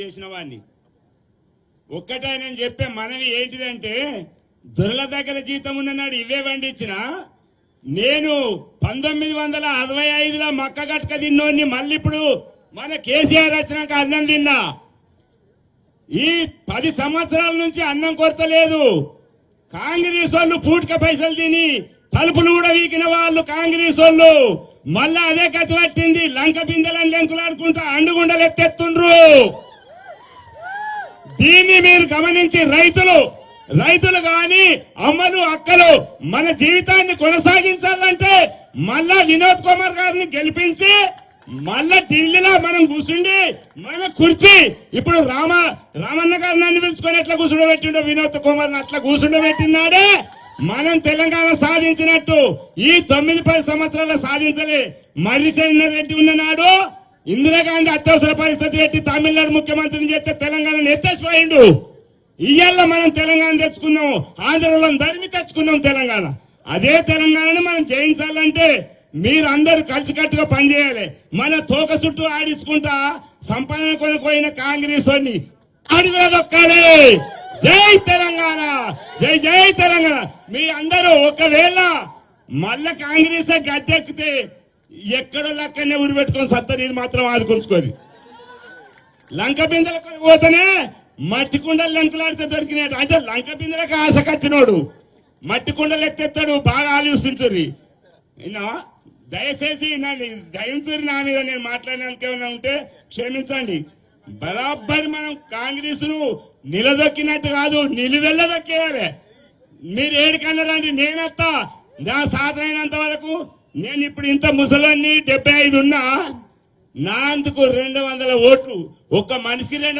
చేసిన వాడిని ఒక్కటే నేను చెప్పే మనవి ఏంటిదంటే దొరల దగ్గర జీతం ఉన్ననాడు ఇవే పండించిన నేను 1965లో మక్క గట్క తిన్నోని మళ్ళీ ఇప్పుడు మన కేసీఆర్ వచ్చినాక అన్నం తిన్నా. ఈ 10 సంవత్సరాల నుంచి అన్నం కొరత లేదు. కాంగ్రెస్ వాళ్ళు పూటక పైసలు తిని తలుపులు కూడా వీకిన వాళ్ళు కాంగ్రెస్ వాళ్ళు మళ్ళా అదే గతి పట్టింది. లంక బిందెలను లెంకులాడుకుంటూ అండుగుండలు ఎత్తెత్తుండ్రు. దీన్ని మీరు గమనించి రైతులు గాని అమ్మలు అక్కలు మన జీవితాన్ని కొనసాగించాలంటే మళ్ళా వినోద్ కుమార్ గారిని గెలిపించి మళ్ళా ఢిల్లీలో మనం కూర్చుండి మన కుర్చీ ఇప్పుడు రామన్న గారిని అన్ని పిలుచుకొని ఎట్లా కూర్చుండబెట్టిండో వినోద్ కుమార్ అట్లా కూర్చుండబెట్టినాడే మనం తెలంగాణ సాధించినట్టు ఈ 9-10 సంవత్సరాలు సాధించలే. మర్రిశేఖర్ రెడ్డి ఉన్ననాడు ఇందిరాగాంధీ అత్యవసర పరిస్థితి పెట్టి తమిళనాడు ముఖ్యమంత్రిని చేస్తే తెలంగాణను ఎత్తేసిపోయిండు. ఇయ్యాల మనం తెలంగాణ తెచ్చుకున్నాం, ఆంధ్రలో ధర్మి తెచ్చుకున్నాం తెలంగాణ. అదే తెలంగాణను మనం చేయించాలంటే మీరందరూ కలిసికట్టుగా పనిచేయాలి. మన తోక చుట్టూ ఆడించుకుంటా సంపాదన కొనుక్కోయిన కాంగ్రెస్ వాడిని అడిగొక్కాలి. జై తెలంగాణ, జై జై తెలంగాణ. మీ అందరూ ఒకవేళ మళ్ళా కాంగ్రెస్ గద్దెక్కితే ఎక్కడో లక్కనే ఉరి పెట్టుకొని సత్తని ఇది మాత్రం ఆదుకొంచుకొని లంక బిందెలకు పోతేనే మట్టి కుండలు లెంకులాడితే దొరికినట్టు. అంటే లంక బిందెలకు ఆశకచ్చినోడు మట్టి కుండలు ఎత్తెత్తాడు. బాగా ఆలోచించుర్రి. దయచేసి దయించుర్రి. నా మీద నేను మాట్లాడినందుకు ఏమైనా ఉంటే క్షమించండి. బరాబర్ మనం కాంగ్రెస్ ను నిలదొక్కినట్టు కాదు, నిలువెళ్ళదొక్కేయాలి. మీరు ఏడికన్నా రండి, నేనెత్తా నా సాధనైనంత వరకు. నేను ఇప్పుడు ఇంత ముసలాన్ని 75 ఉన్నా, నా అందుకు 200 ఓట్లు. ఒక్క మనిషికి 200